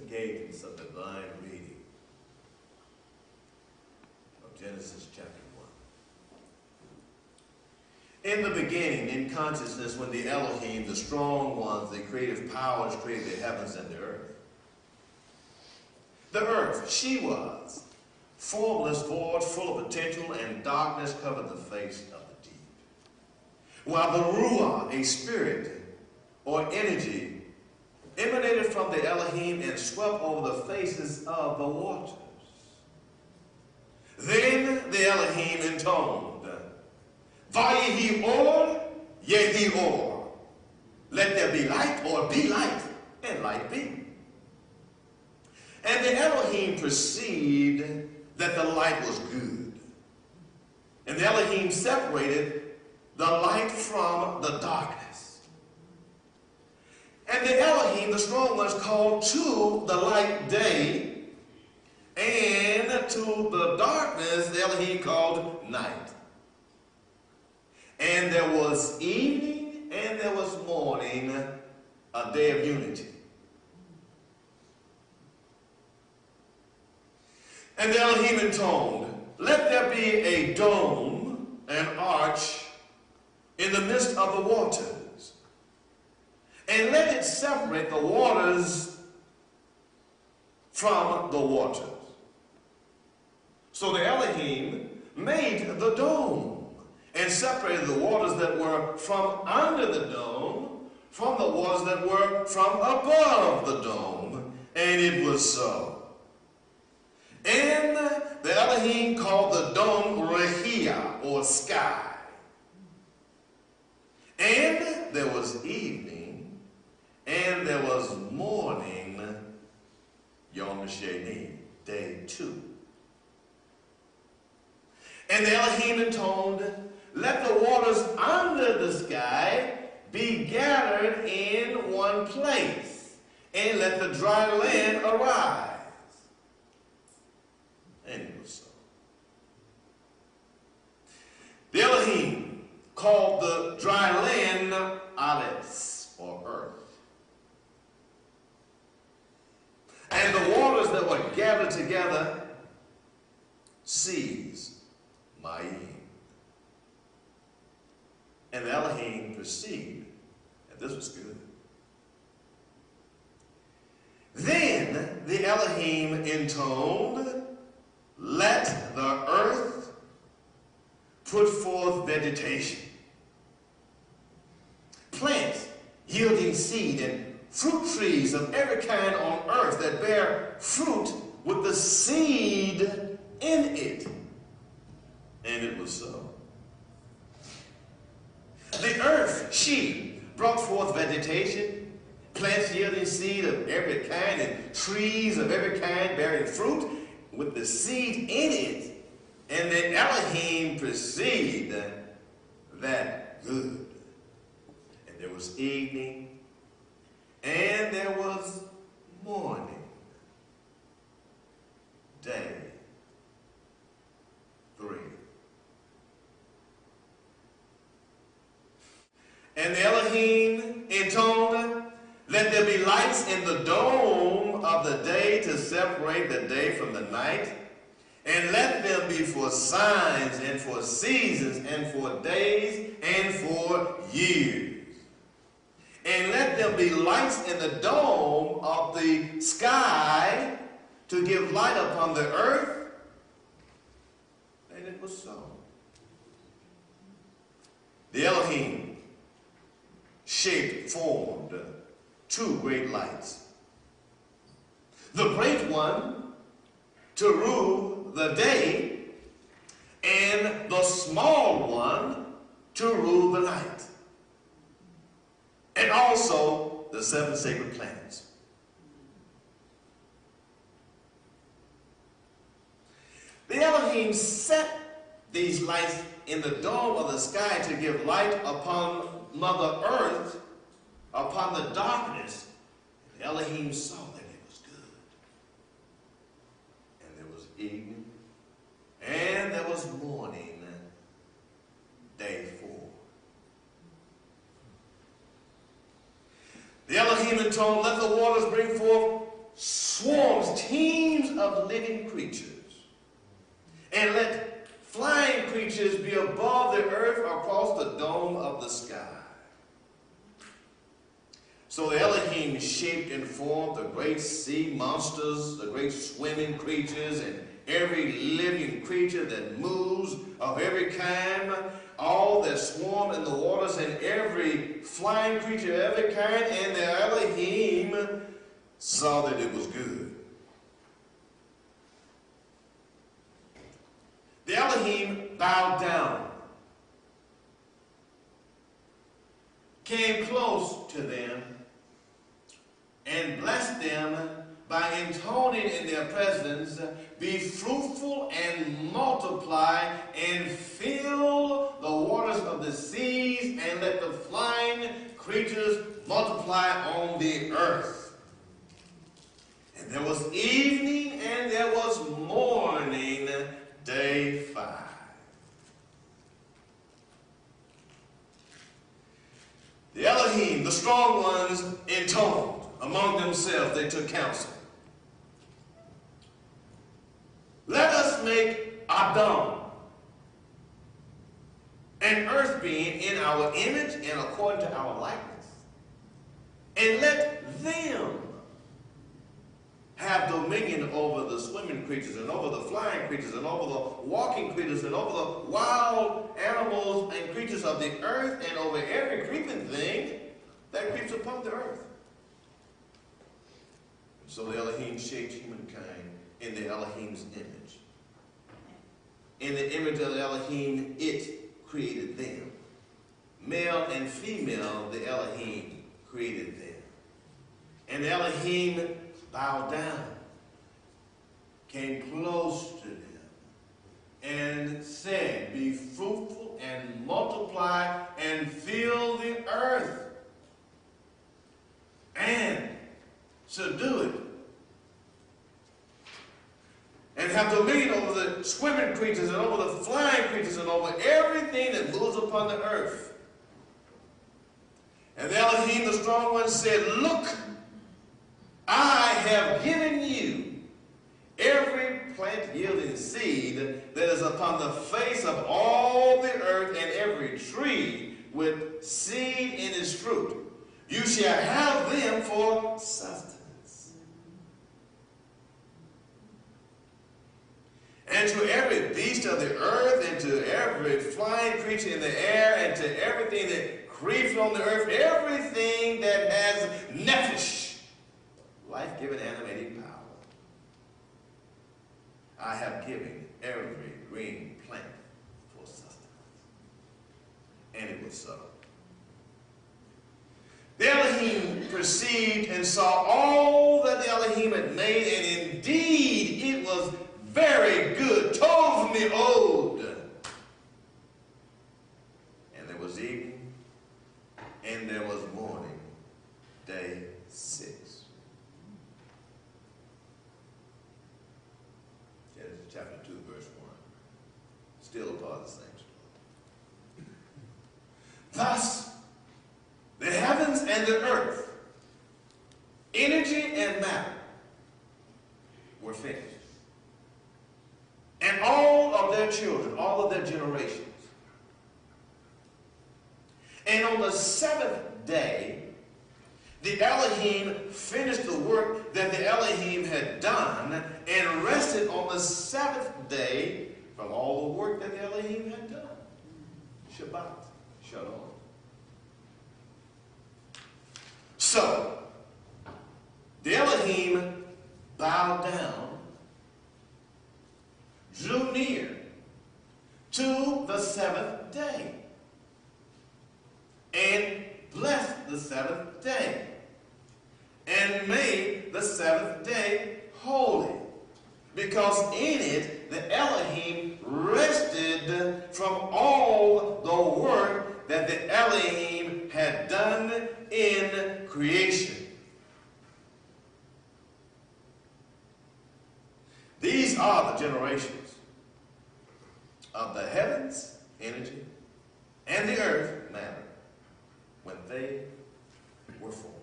engage in some divine reading of Genesis chapter 1. In the beginning, in consciousness, when the Elohim, the strong ones, the creative powers created the heavens and the earth. The earth, she was formless, void, full of potential, and darkness covered the face of the deep. While the Ruah, a spirit or energy, emanated from the Elohim and swept over the faces of the waters. Then the Elohim intoned, Vayehi or, Yehi or. Let there be light, or be light, and light be. And the Elohim perceived that the light was good. And the Elohim separated the light from the darkness. And the Elohim, the strong ones, called to the light day, and to the darkness the Elohim called night. And there was evening and there was morning, a day of unity. And the Elohim intoned, let there be a dome, an arch, in the midst of the waters, and let it separate the waters from the waters. So the Elohim made the dome and separated the waters that were from under the dome from the waters that were from above the dome, and it was so. And the Elohim called the dome Rahia, or sky. And there was evening, and there was morning, Yom Sheni, day 2. And the Elohim intoned, let the waters under the sky be gathered in one place, and let the dry land arise. And it was so. The Elohim called the dry land Aleph, or earth. And the waters that were gathered together, seas, Mayim. And the Elohim perceived that this was good. Then the Elohim intoned, let the earth put forth vegetation, plants yielding seed, and fruit trees of every kind on earth that bear fruit with the seed in it. And it was so. The earth, she brought forth vegetation, plants yielding seed of every kind, and trees of every kind bearing fruit with the seed in it. And the Elohim perceived that good. And there was evening, and there was morning, day 3. And the Elohim intoned, let there be lights in the dome of the day to separate the day from the night, and let them be for signs and for seasons and for days and for years. And let them be lights in the dome of the sky to give light upon the earth. And it was so. The Elohim formed 2 great lights. The great one to rule the day, and the small one to rule the night. And also the 7 sacred planets. The Elohim set these lights in the dome of the sky to give light upon Mother Earth, upon the darkness. The Elohim saw that it was good. And there was evening, and there was morning, day 4. The Elohim intoned, let the waters bring forth swarms, teams of living creatures. And let flying creatures be above the earth across the dome of the sky. So the Elohim shaped and formed the great sea monsters, the great swimming creatures, and every living creature that moves of every kind, all that swarm in the waters, and every flying creature of every kind. And the Elohim saw that it was good. The Elohim bowed down, came close to them, and blessed them by intoning in their presence, be fruitful and multiply and fill the waters of the seas, and let the flying creatures multiply on the earth. And there was evening and there was morning, day 5. The Elohim, the strong ones, intoned among themselves, they took counsel. Let us make Adam, an earth being in our image and according to our likeness, and let them have dominion over the swimming creatures and over the flying creatures and over the walking creatures and over the wild animals and creatures of the earth and over every creeping thing that creeps upon the earth. So the Elohim shaped humankind in the Elohim's image. In the image of the Elohim, it created them. Male and female, the Elohim created them. And the Elohim bowed down, came close to them, and said, be fruitful and multiply and fill the earth, and subdue it, and have dominion over the swimming creatures and over the flying creatures and over everything that moves upon the earth. And the Elohim, the strong one, said, look, I have given you every plant yielding seed that is upon the face of all the earth, and every tree with seed in its fruit. You shall have them for sustenance. And to every beast of the earth, and to every flying creature in the air, and to everything that creeps on the earth, everything that has nephesh, life-giving, animating power, I have given every green plant for sustenance. And it was so. The Elohim perceived and saw all that the Elohim had made, and indeed it was very good. Tov me'od. And there was evening, and there was morning, day 6. Genesis chapter 2, verse 1. Still a part of the same story. Thus, the heavens and the earth, energy and matter, were finished. And all of their children, all of their generations. And on the 7th day, the Elohim finished the work that the Elohim had done and rested on the 7th day from all the work that the Elohim had done. Shabbat, Shalom. So, the Elohim bowed down, drew near to the 7th day, and blessed the 7th day, and made the 7th day holy, because in it the Elohim rested from all the work that the Elohim had done in creation. These are the generations of the heavens, energy, and the earth, matter, when they were formed.